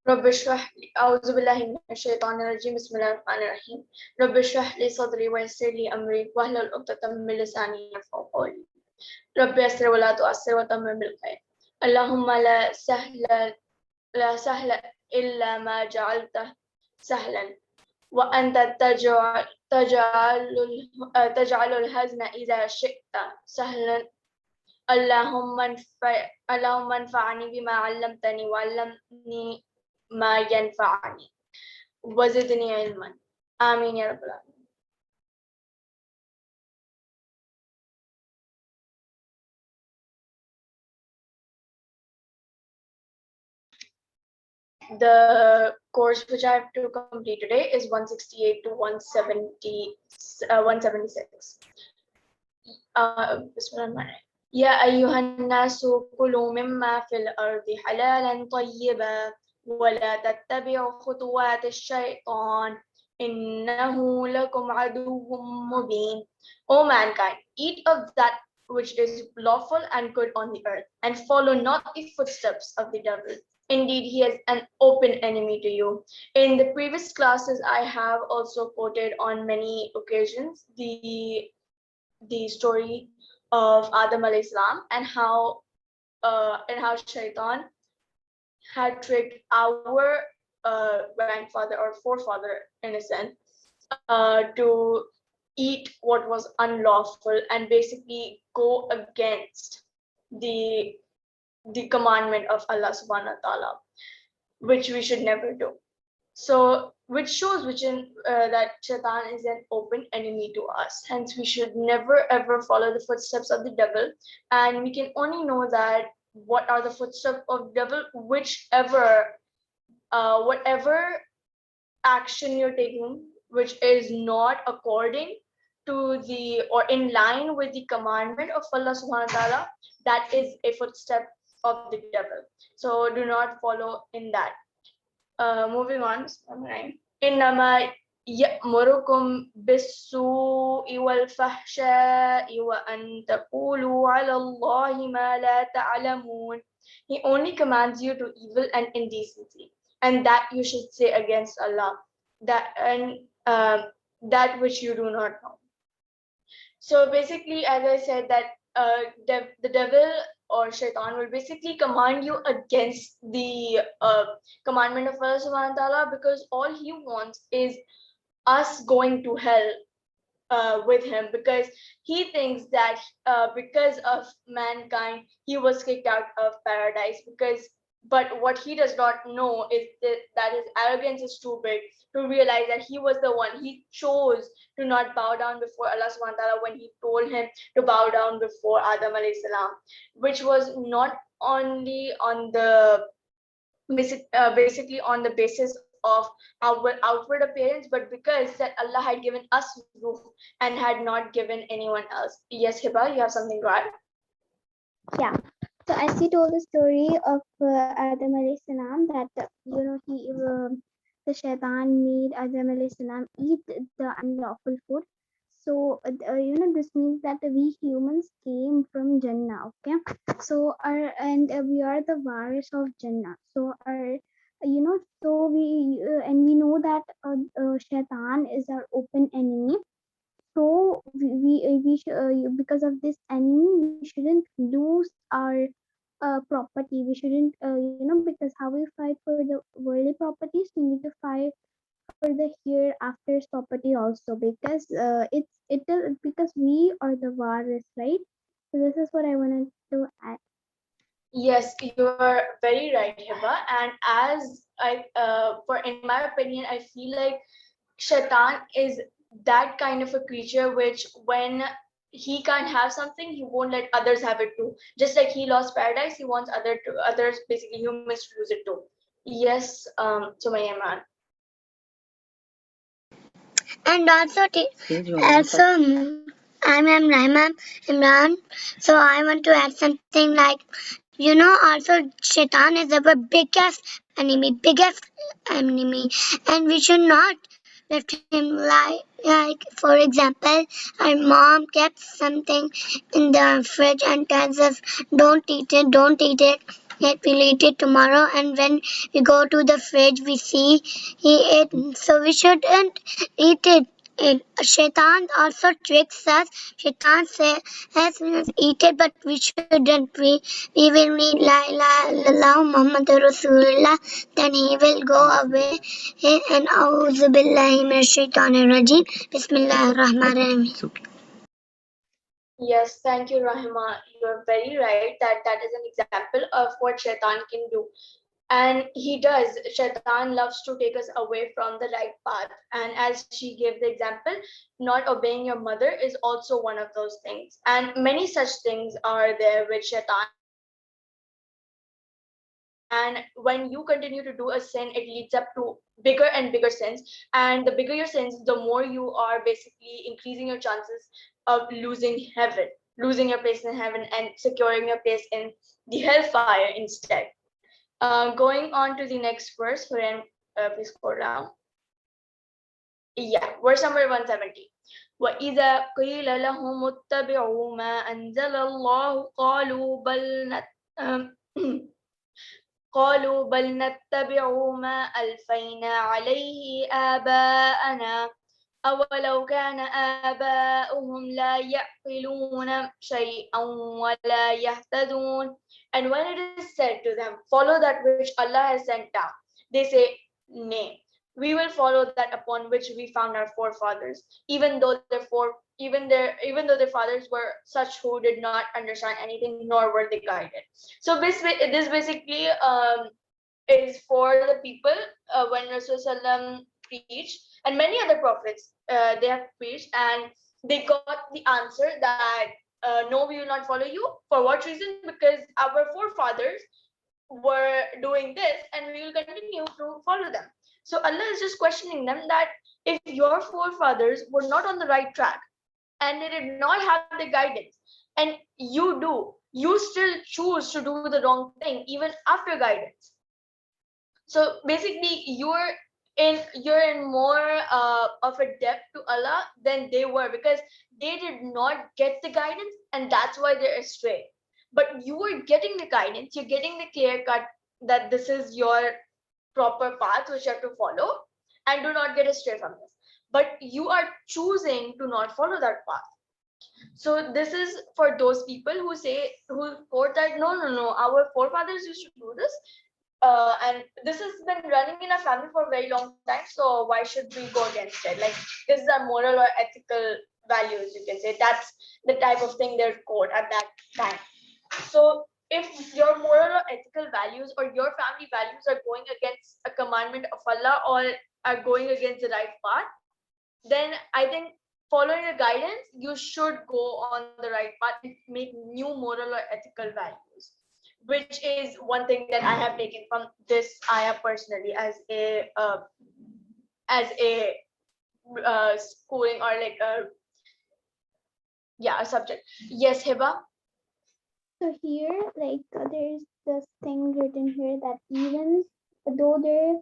رب اشرح لي أعوذ بالله من الشيطان الرجيم بسم الله الرحمن الرحيم رب اشرح لي صدري ويسر لي أمري واحلل عقدة من لساني يفقهوا قولي رب يسر ولا تعسر وتمم بالخير اللهم لا سهل إلا ما جعلته سهلا وأنت تجعل الحزن إذا شئت سهلا اللهم انفعني بما علمتني وعلمني ما ينفعني وزدني علما آمين يا رب العالمين. The course which I have to complete today is 168 to 176. يا أيها الناس كلوا مما في الأرض حلالا طيبا ولا تتبعوا خطوات الشيطان إنه لكم عدو مبين. O mankind, eat of that which is lawful and good on the earth, and follow not the footsteps of the devil. Indeed, he is an open enemy to you. In the previous classes, I have also quoted on many occasions the story of Adam alayhi salam and how Shaitan had tricked our grandfather or forefather in a sense to eat what was unlawful and basically go against the commandment of Allah subhanahu wa ta'ala, which we should never do. So, which shows that Shaitan is an open enemy to us. Hence, we should never ever follow the footsteps of the devil. And we can only know that what are the footsteps of devil, whatever action you're taking, which is not according to or in line with the commandment of Allah subhanahu wa ta'ala, that is a footstep of the devil. So do not follow in that. Moving on, إنما يأمركم بالسوء والفحشاء وأن تقولوا على الله ما لا تعلمون. He only commands you to evil and indecency, and that you should say against Allah, that which you do not know. So basically, as I said, that the devil or Shaitan will basically command you against the commandment of Allah subhanahu wa ta'ala, because all he wants is us going to hell with him, because he thinks that because of mankind he was kicked out of paradise. But what he does not know is that his arrogance is too big to realize that he was the one. He chose to not bow down before Allah subhanahu wa ta'ala when he told him to bow down before Adam alayhi salam, which was not only on the basically on the basis of our outward appearance, but because that Allah had given us ruh and had not given anyone else. Yes, Hiba, you have something to add? Yeah. So as he told the story of Adam alayhi salam, that the shaitan made Adam alayhi salam eat the unlawful food. So this means that we humans came from Jannah. Okay, so we are the waris of Jannah. So so we know that shaitan is our open enemy. So because of this enemy, we shouldn't lose our property. We shouldn't because how we fight for the worldly properties, we need to fight for the hereafter's property also, because because we are the waris, right? So this is what I wanted to add. Yes, you are very right, Hiba. And as in my opinion, I feel like Shaitan is that kind of a creature which, when he can't have something, he won't let others have it too. Just like he lost paradise, he wants others, basically humans, to lose it too. Yes, Sumaya Imran. And also, I'm Imran. So I want to add something like, also Shaitan is our biggest enemy, and we should not let him lie. Like, for example, our mom kept something in the fridge and tells us, don't eat it, yet we'll eat it tomorrow. And when we go to the fridge, we see it, so we shouldn't eat it. Shaitan also tricks us. Shaitan says eat it, but we shouldn't. We will read La ilaha illallah Muhammad Rasulullah, then he will go away. And A'udhu Billahi Minash Shaitanir Rajim. Bismillahir Rahmanir Rahim. Yes, thank you, Rahima. You're very right that that is an example of what Shaitan can do. And he does. Shaitan loves to take us away from the right path. And as she gave the example, not obeying your mother is also one of those things. And many such things are there with Shaitan. And when you continue to do a sin, it leads up to bigger and bigger sins. And the bigger your sins, the more you are basically increasing your chances of losing heaven, losing your place in heaven and securing your place in the hellfire instead. Going on to the next verse, please go down. Yeah, verse number 170. وَإِذَا قِيلَ لَهُمُ اتَّبِعُوا مَا أَنزَلَ اللَّهُ قالوا بل نتبع ما ألفينا عليه آباءنا أولو كان آباؤهم لا يعقلون شيئا ولا يهتدون. And when it is said to them, follow that which Allah has sent down, they say, nay, we will follow that upon which we found our forefathers, even though their fathers were such who did not understand anything, nor were they guided. So this basically is for the people when Rasulullah preached, and many other prophets they have preached, and they got the answer that no, we will not follow you. For what reason? Because our forefathers were doing this, and we will continue to follow them. So Allah is just questioning them that if your forefathers were not on the right track and they did not have the guidance, and you still choose to do the wrong thing even after guidance. So basically you're in more of a debt to Allah than they were, because they did not get the guidance and that's why they're astray. But you are getting the guidance, you're getting the clear cut that this is your proper path which you have to follow, and do not get astray from this. But you are choosing to not follow that path. So this is for those people who quote that no, our forefathers used to do this, and this has been running in our family for a very long time. So why should we go against it? Like, this is our moral or ethical values, you can say. That's the type of thing they're quote at that time. So if your moral or ethical values or your family values are going against a commandment of Allah or are going against the right path, then I think following the guidance, you should go on the right path and make new moral or ethical values, which is one thing that I have taken from this ayah personally as a schooling or like a subject. Yes, Hiba. So here, like, there's this thing written here that even though they're,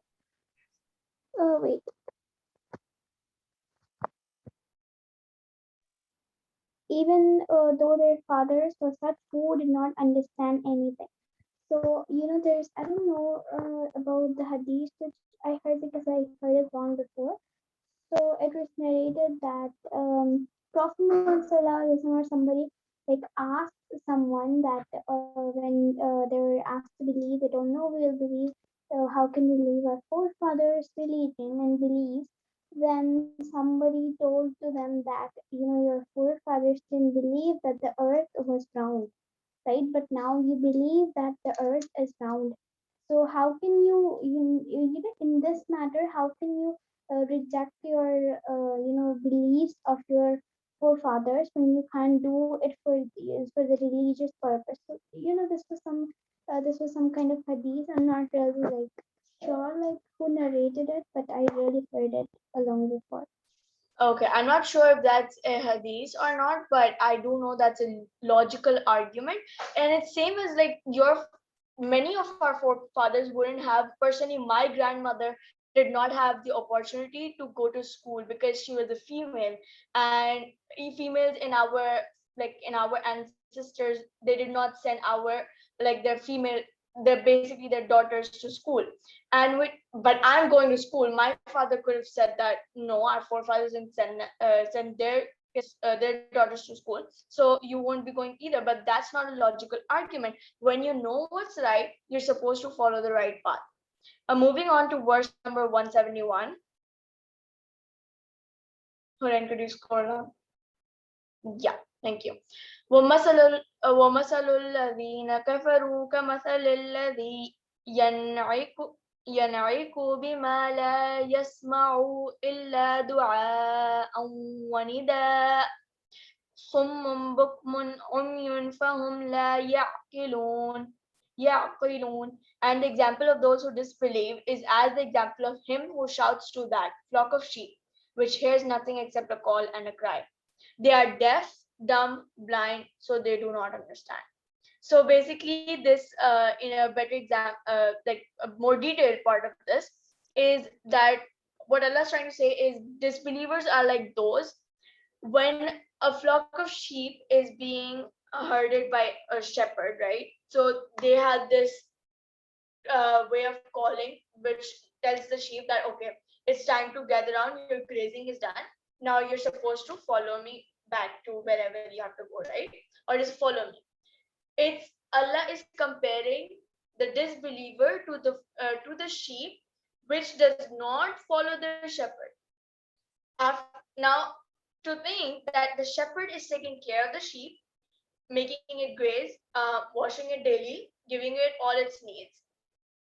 wait, even though their fathers were such who did not understand anything. So, there's, I don't know about the hadith, which I heard because I heard it long before. So it was narrated that Prophet Muhammad or somebody like asked someone that when they were asked to believe, they don't know we'll believe. How can we leave our forefathers' religion and beliefs? Then somebody told to them that your forefathers didn't believe that the earth was round, right? But now you believe that the earth is round. So how can in this matter, how can you reject your beliefs of your forefathers when you can't do it for the religious purpose? So this was some kind of hadith. I'm not really like sure like who narrated it, but I really heard it along before. Okay, I'm not sure if that's a hadith or not, but I do know that's a logical argument. And it's same as like many of our forefathers wouldn't have. Personally, my grandmother did not have the opportunity to go to school because she was a female, and females in our ancestors, they did not send their female basically their daughters to school. But I'm going to school. My father could have said that no, our forefathers didn't send their daughters to school, so you won't be going either. But that's not a logical argument. When you know what's right, you're supposed to follow the right path. Moving on to verse number 171. Huren, could you scroll down? Yeah, thank you. ومثل الذين كفروا كمثل الذي ينعق ينعق بما لا يسمع إلا دعاء ونداء صم بكم عمي فهم لا يعقلون. And the example of those who disbelieve is as the example of him who shouts to that flock of sheep, which hears nothing except a call and a cry. They are deaf, dumb, blind, so they do not understand. So basically, this in a better example, like a more detailed part of this is that what Allah is trying to say is disbelievers are like those when a flock of sheep is being herded by a shepherd, right? So they had this way of calling, which tells the sheep that okay, it's time to gather around. Your grazing is done. Now you're supposed to follow me back to wherever you have to go, right? Or just follow me. It's Allah is comparing the disbeliever to the sheep, which does not follow the shepherd. Now, to think that the shepherd is taking care of the sheep, making it graze, washing it daily, giving it all its needs,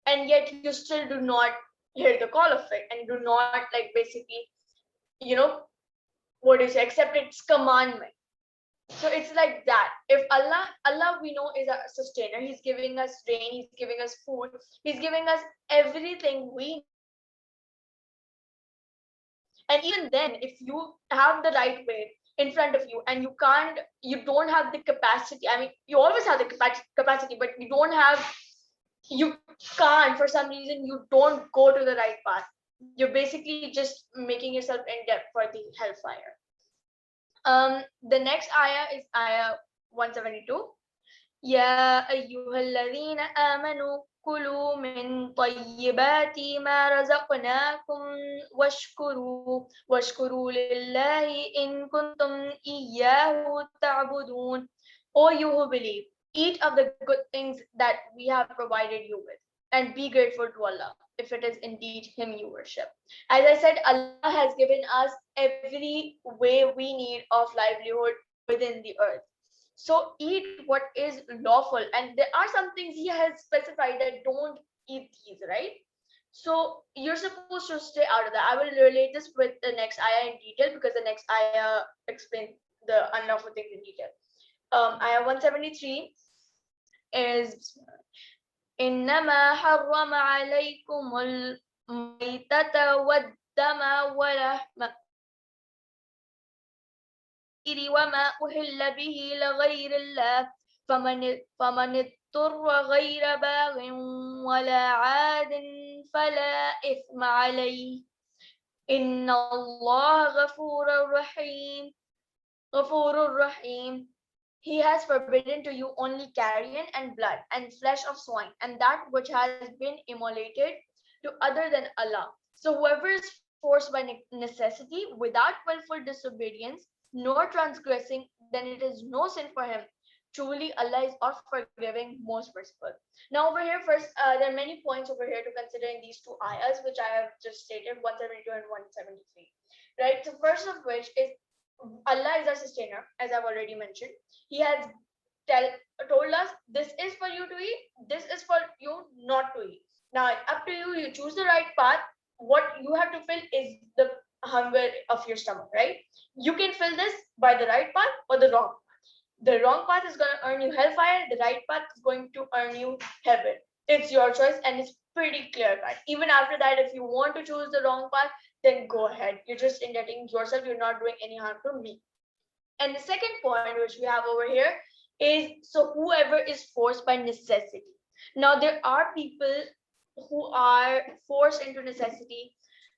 and yet you still do not hear the call of it and do not like basically, you know, what is accept its commandment. So it's like that. If Allah we know is a sustainer. He's giving us rain, he's giving us food, he's giving us everything we need. And even then, if you have the right way in front of you and you don't have the capacity. I mean, you always have the capacity, but you can't, for some reason you don't go to the right path. You're basically just making yourself in debt for the hellfire. The next ayah is ayah 172. يا أيها الذين آمنوا كلوا من طيبات ما رزقناكم واشكروا لله إن كنتم إياه تعبدون. O you who believe, eat of the good things that we have provided you with, and be grateful to Allah if it is indeed Him you worship. As I said, Allah has given us every way we need of livelihood within the earth. So eat what is lawful, and there are some things He has specified that don't eat these, right? So you're supposed to stay out of that. I will relate this with the next ayah in detail because the next ayah explains the unlawful things in detail. Ayah 173 is إنما حرم عليكم الميتة والدم ولحم وما أهل به لغير الله فمن اضطر غير باغ ولا عاد فلا إثم عليه إن الله غفور رحيم. He has forbidden to you only carrion and blood and flesh of swine and that which has been immolated to other than Allah. So whoever is forced by necessity without willful disobedience nor transgressing, then it is no sin for him. Truly, Allah is all forgiving, most merciful. Now, over here, first, there are many points over here to consider in these two ayahs, which I have just stated, 172 and 173. Right? So, first of which is Allah is our sustainer, as I've already mentioned. He has told us this is for you to eat, this is for you not to eat. Now, it's up to you. You choose the right path. What you have to fill is the hunger of your stomach, right? You can fill this by the right path or the wrong path. The wrong path is going to earn you hellfire. The right path is going to earn you heaven. It's your choice, and it's pretty clear cut. Even after that, if you want to choose the wrong path, then go ahead. You're just indebting yourself. You're not doing any harm to me. And the second point, which we have over here, is so whoever is forced by necessity. Now, there are people who are forced into necessity.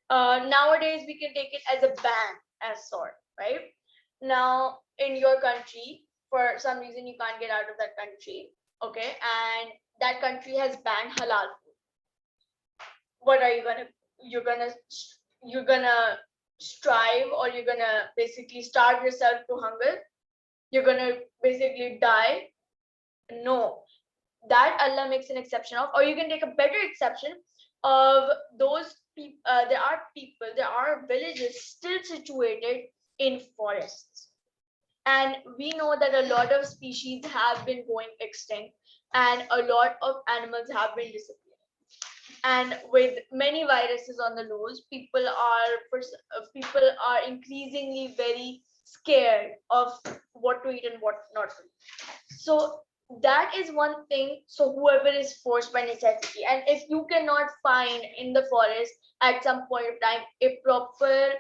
Nowadays, we can take it as a ban, as sort, right? Now, in your country, for some reason, you can't get out of that country, okay? And that country has banned halal food. What are you gonna? You're gonna strive, or you're gonna basically starve yourself to hunger. You're gonna basically die. No, that Allah makes an exception of, or you can take a better exception of those people. There are villages still situated in forests, and we know that a lot of species have been going extinct, and a lot of animals have been disappearing. And with many viruses on the loose, people are increasingly very scared of what to eat and what not to eat. So that is one thing. So whoever is forced by necessity, and if you cannot find in the forest at some point of time a proper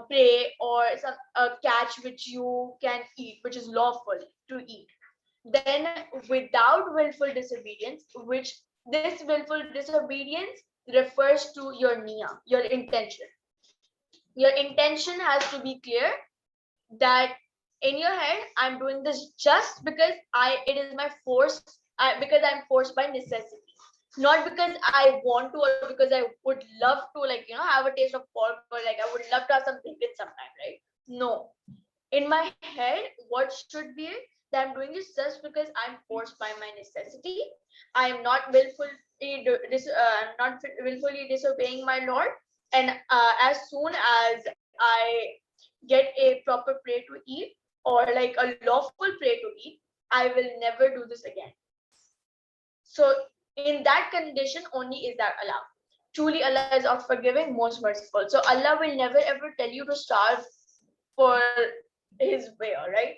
prey or some catch which you can eat, which is lawful to eat, then without willful disobedience, which this willful disobedience refers to your niyyah, your intention. Your intention has to be clear, that in your head, I'm doing this just because it is my force, because I'm forced by necessity, not because I want to, or because I would love to, like, have a taste of pork, or like I would love to have some bacon sometime, right? No, in my head, what should be it, that I'm doing this just because I'm forced by my necessity. I am not not willfully disobeying my Lord. And as soon as I get a proper prey to eat, or like a lawful prey to eat, I will never do this again. So in that condition only is that allowed. Truly, Allah is of forgiving, most merciful. So Allah will never ever tell you to starve for his way, all right?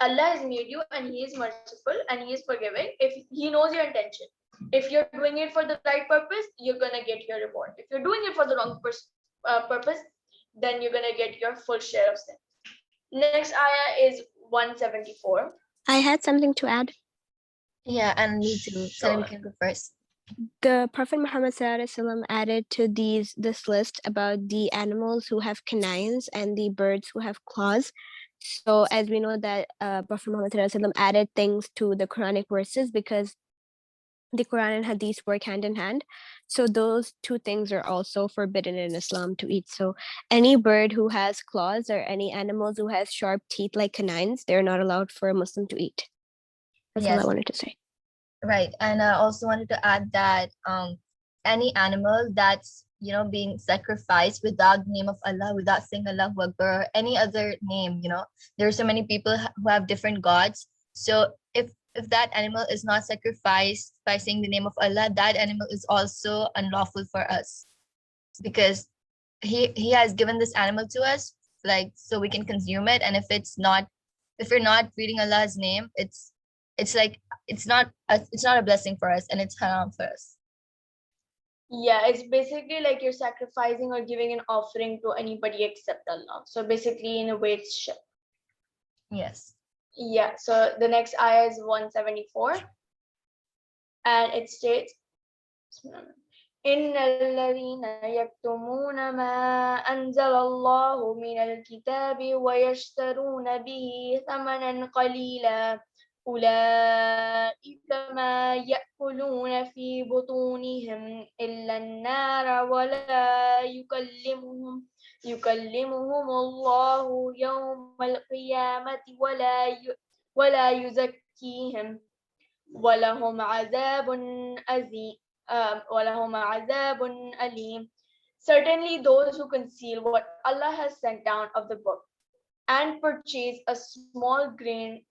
Allah has made you, and he is merciful and he is forgiving if he knows your intention. If you're doing it for the right purpose, you're gonna get your reward. If you're doing it for the wrong purpose, then you're gonna get your full share of sin. Next ayah is 174. I had something to add. Yeah, and me too. Salim, you Sure. can go first. The Prophet Muhammad SAW added to this list about the animals who have canines and the birds who have claws. So as we know that Prophet Muhammad SAW added things to the Quranic verses because the Quran and Hadith work hand in hand. So those two things are also forbidden in Islam to eat. So any bird who has claws or any animals who has sharp teeth like canines, they're not allowed for a Muslim to eat. That's all I Yes. wanted to say. Right. And I also wanted to add that any animal that's being sacrificed without the name of Allah, without saying Allahu Akbar, or any other name, there are so many people who have different gods. So if that animal is not sacrificed by saying the name of Allah, that animal is also unlawful for us, because he has given this animal to us, like, so we can consume it. And if we're not reading Allah's name, it's like it's not a blessing for us, and it's haram for us. Yeah, it's basically like you're sacrificing or giving an offering to anybody except Allah. So basically, in a way, it's shirk. Yes. Yeah, so the next ayah is 174, and it states, إن الذين يكتمون ما أنزل الله من الكتاب ويشترون به ثمنا قليلا أولئك ما يأكلون في بطونهم إلا النار ولا يكلمهم الله يوم القيامة ولا يزكيهم ولهم عذاب أليم. Certainly those who conceal what Allah has sent down of the book and purchase a small gain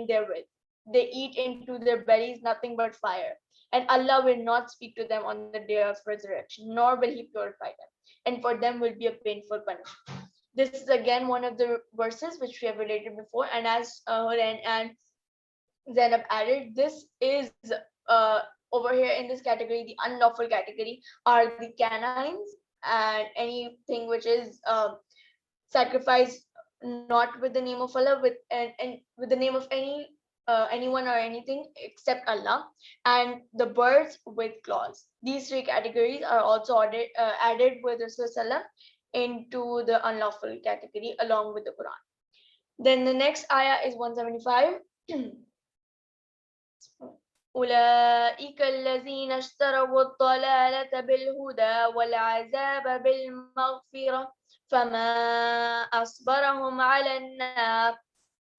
therewith, they eat into their bellies nothing but fire, and Allah will not speak to them on the day of resurrection, nor will he purify them, and for them will be a painful punishment. This is again one of the verses which we have related before, and as Huren and Zainab added, this is over here in this category, the unlawful category are the canines and anything which is sacrificed not with the name of Allah, and with the name of anyone or anything except Allah, and the birds with claws. These three categories are also added with Rasulullah into the unlawful category along with the Quran. Then the next ayah is 175. أولئك الذين اشتروا الضلالة بالهدى والعذاب بالمغفرة فما أصبرهم على النار.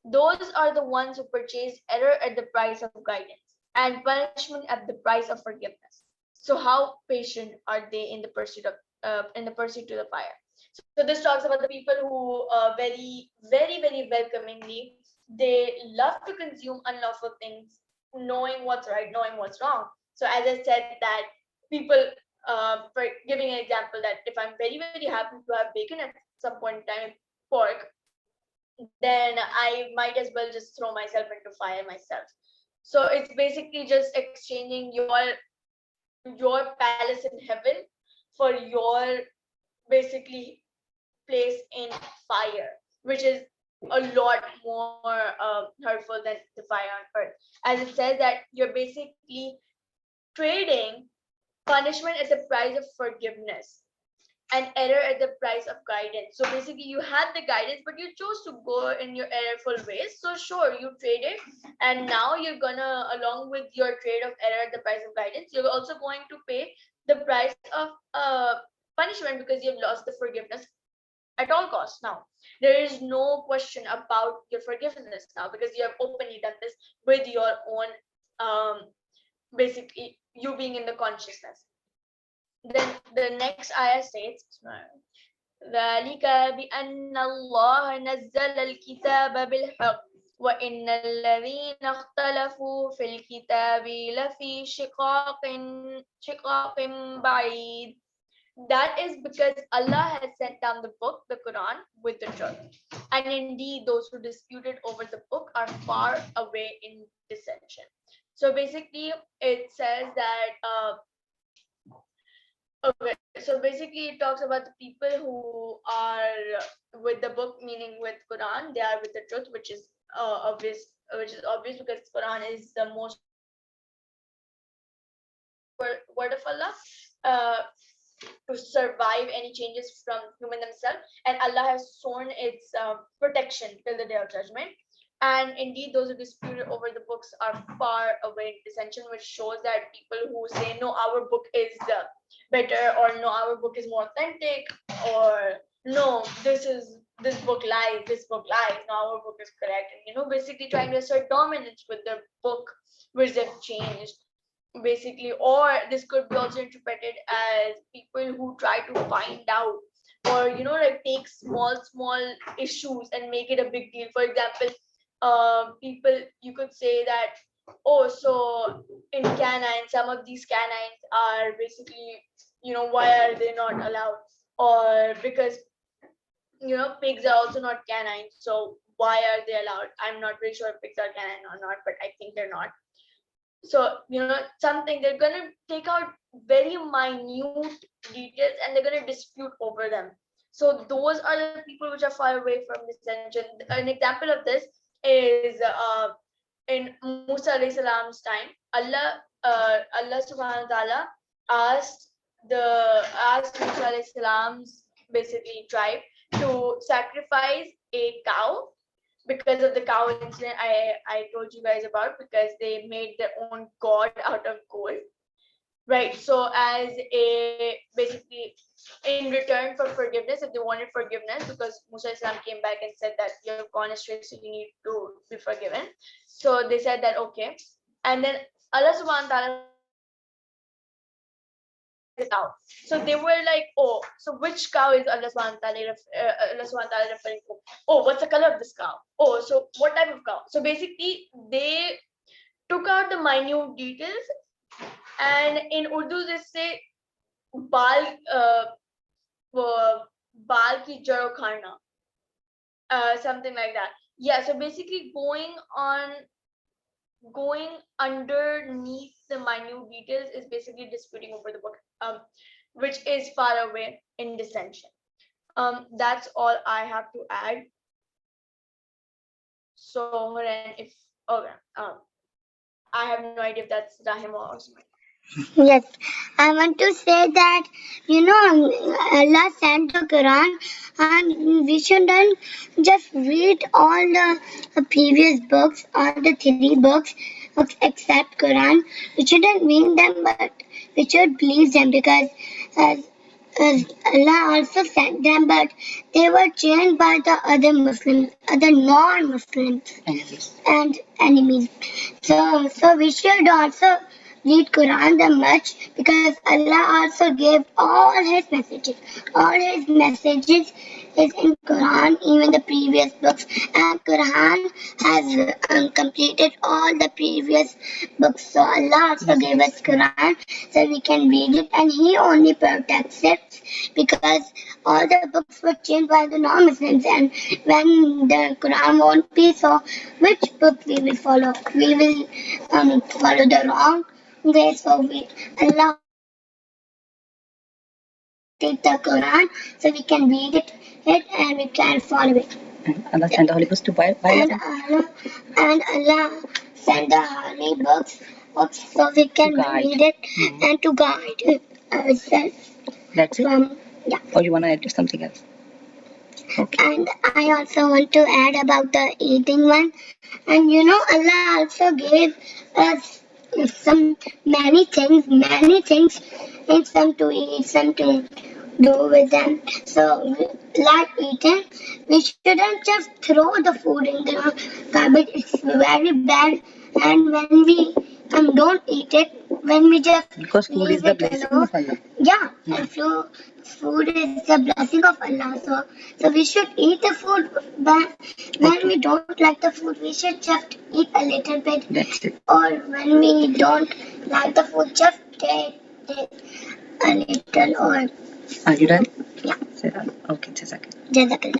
Those are the ones who purchase error at the price of guidance and punishment at the price of forgiveness. So how patient are they in the pursuit to the fire? So this talks about the people who very welcomingly, they love to consume unlawful things, knowing what's right, knowing what's wrong. So as I said that people, for giving an example, that if I'm very happy to have bacon at some point in time, pork, then I might as well just throw myself into fire myself. So it's basically just exchanging your palace in heaven for your basically place in fire, which is a lot more hurtful than the fire on earth. As it says that you're basically trading punishment at the price of forgiveness and error at the price of guidance. So basically, you had the guidance, but you chose to go in your errorful ways. So sure, you traded, and now you're gonna, along with your trade of error at the price of guidance, you're also going to pay the price of punishment because you've lost the forgiveness at all costs. Now there is no question about your forgiveness now because you have openly done this with your own, basically you being in the consciousness. Then the next ayah states, ذلك بأن الله نزل الكتاب بالحق وإن الذين اختلفوا في الكتاب لفي شقاق بعيد. That is because Allah has sent down the book, the Quran, with the truth. And indeed, those who disputed over the book are far away in dissension. So basically, it says that okay, so basically it talks about the people who are with the book, meaning with Quran, they are with the truth, which is obvious because Quran is the most word of Allah to survive any changes from human themselves, and Allah has sworn its protection till the day of judgment. And indeed, those who disputed over the books are far away in dissension, which shows that people who say, no, our book is better, or no, our book is more authentic, or no, this book lies, no, our book is correct. And, basically trying to assert dominance with the book, which they've changed, basically. Or this could be also interpreted as people who try to find out, or, like take small issues and make it a big deal. For example, people, you could say that, oh, so in canine, some of these canines are basically, why are they not allowed? Or because, pigs are also not canine, so why are they allowed? I'm not really sure if pigs are canine or not, but I think they're not. So, something, they're going to take out very minute details and they're going to dispute over them. So those are the people which are far away from dissension. An example of this is in Musa alayhi salam's time. Allah subhanahu wa ta'ala asked Musa alayhi salam's basically tribe to sacrifice a cow because of the cow incident I told you guys about, because they made their own god out of gold. Right. So as a basically in return for forgiveness, if they wanted forgiveness, because Musa Islam came back and said that you've gone astray, so you need to be forgiven. So they said that okay. And then Allah subhanahu wa ta'ala cow. So they were like, oh, so which cow is Allah subhanahu wa ta'ala referring to? Oh, what's the color of this cow? Oh, so what type of cow? So basically they took out the minute details, and in Urdu they say baal ki jaro kharna, something like that. Yeah, so basically going underneath the minute details is basically disputing over the book, which is far away in dissension. That's all I have to add. So Horen, if I have no idea if that's Rahim or something. Yes, I want to say that Allah sent the Quran, and we shouldn't just read all the previous books or the 3 books. books except Quran. We shouldn't read them, but we should believe them because uh, Allah also sent them, but they were changed by the other Muslims, other non-Muslims, and enemies. So we should also read Quran the much because Allah also gave all His messages. All His messages is in Quran, even the previous books, and Quran has completed all the previous books. So Allah also gave us Quran so we can read it, and He only protects it because all the books were changed by the non-Muslims, and when the Quran won't be, so which book we will follow? We will follow the wrong way. So Allah take the Quran so we can read it and we can follow it. Allah sent the Holy Books to buy and Allah sent the Holy books so we can read it and to guide ourselves. That's it. Yeah. Or you wanna add something else? Okay. And I also want to add about the eating one. And Allah also gave us some many things, and some to eat, some to do with them. So, like eating, we shouldn't just throw the food in the garbage. It's very bad. And when we don't eat it, when we just because food is the blessing alone, of Allah. Yeah, food is the blessing of Allah. So we should eat the food, but when we don't like the food, we should just eat a little bit. That's it. Or when we don't like the food, just take a little. Or are you done? Yeah. Okay, Jazakallah.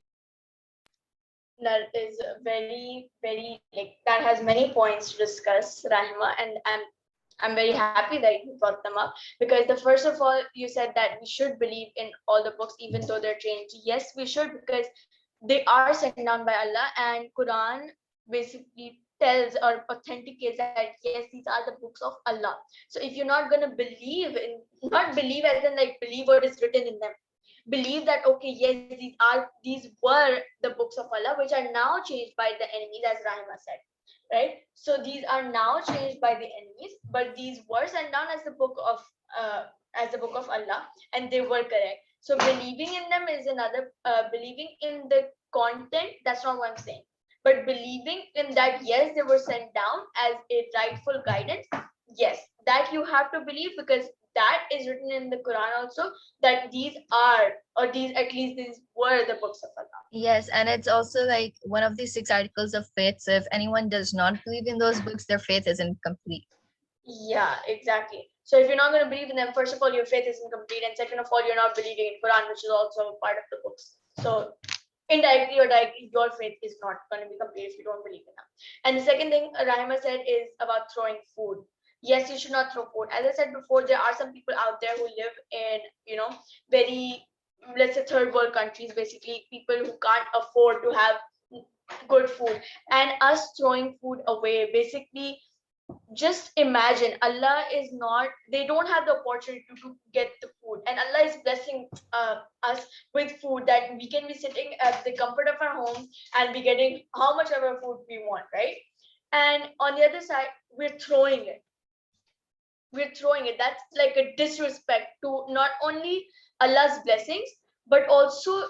That is very, very that has many points to discuss, Rahima, and I'm very happy that you brought them up because the first of all, you said that we should believe in all the books even though they're changed. Yes, we should because they are sent down by Allah, and Quran basically tells or authenticates that yes, these are the books of Allah. So if you're not gonna believe in, not believe as in believe what is written in them, believe that okay, yes, these were the books of Allah, which are now changed by the enemies, as Rahima said, right? So these are now changed by the enemies, but these were sent down as the book of Allah, and they were correct. So believing in them is another. Believing in the content, that's not what I'm saying, but believing in that yes, they were sent down as a rightful guidance. Yes, that you have to believe because that is written in the Quran also, that these are, or these at least these were the books of Allah. Yes, and it's also like one of the 6 articles of faith. So if anyone does not believe in those books, their faith isn't complete. Yeah, exactly. So if you're not going to believe in them, first of all, your faith isn't complete, and second of all, you're not believing in Quran, which is also part of the books. So indirectly or directly, your faith is not going to be complete if you don't believe in them. And the second thing Rahima said is about throwing food. Yes, you should not throw food. As I said before, there are some people out there who live in, very, let's say, third world countries, basically people who can't afford to have good food. And us throwing food away, basically, just imagine Allah is not, they don't have the opportunity to get the food, and Allah is blessing us with food that we can be sitting at the comfort of our home and be getting how much ever food we want, right? And on the other side, we're throwing it. That's like a disrespect to not only Allah's blessings but also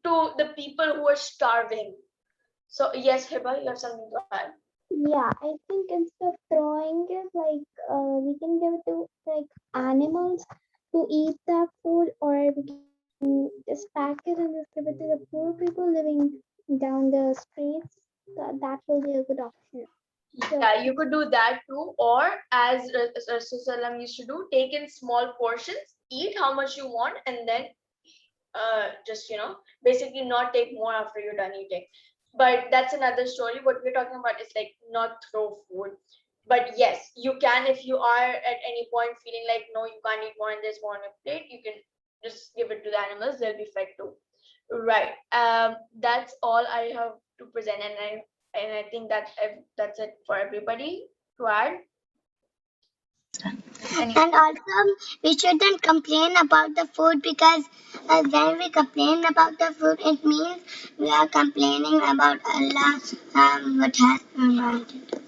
to the people who are starving. So yes, Hiba, you have something to add? Yeah, I think instead of throwing it, we can give it to animals to eat that food, or we can just pack it and just give it to the poor people living down the streets. That will be a good option. Yeah, you could do that too, or as Rasulullah used to do, take in small portions, eat how much you want, and then just basically not take more after you're done eating. But that's another story. What we're talking about is not throw food. But yes, you can, if you are at any point feeling like no, you can't eat more and there's more on your plate, you can just give it to the animals, they'll be fed too. Right. That's all I have to present, and I think that's it for everybody to add. And also, we shouldn't complain about the food because when we complain about the food, it means we are complaining about Allah, what has provided.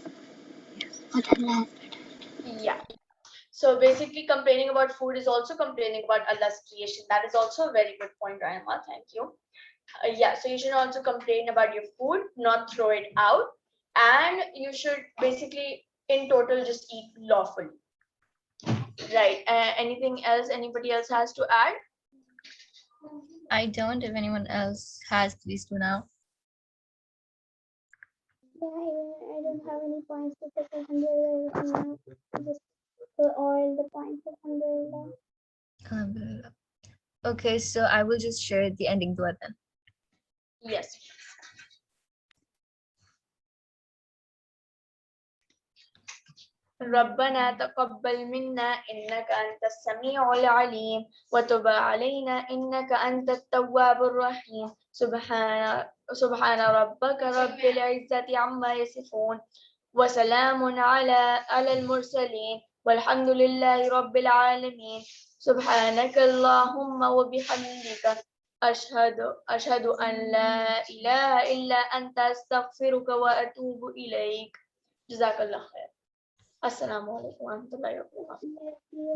what Allah has created. Yeah. So basically, complaining about food is also complaining about Allah's creation. That is also a very good point, Rahima. Thank you. Yeah, so you should also complain about your food, not throw it out, and you should basically, in total, just eat lawfully. Right. Anything else anybody else has to add? I don't. If anyone else has, please do now. Yeah, I don't have any points to say. Alhamdulillah, just for all the points. Alhamdulillah. Alhamdulillah. Okay, so I will just share the ending dua then. Yes. ربنا تقبل منا إنك أنت السميع العليم وتب علينا إنك أنت التواب الرحيم سبحان ربك رب العزة عما يصفون وسلام على المرسلين والحمد لله رب العالمين سبحانك اللهم وبحمدك أشهد أن لا إله إلا أنت أستغفرك وأتوب إليك جزاك الله خير. السلام علیکم ورحمۃ اللہ وبرکاتہ.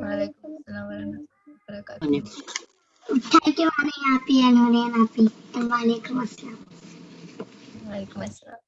Walaikum assalam warahmatullahi wabarakatuh. Thank you, Mami, Happy, and Hore, and Happy. And Walaikum Assalam. Walaikum assalam.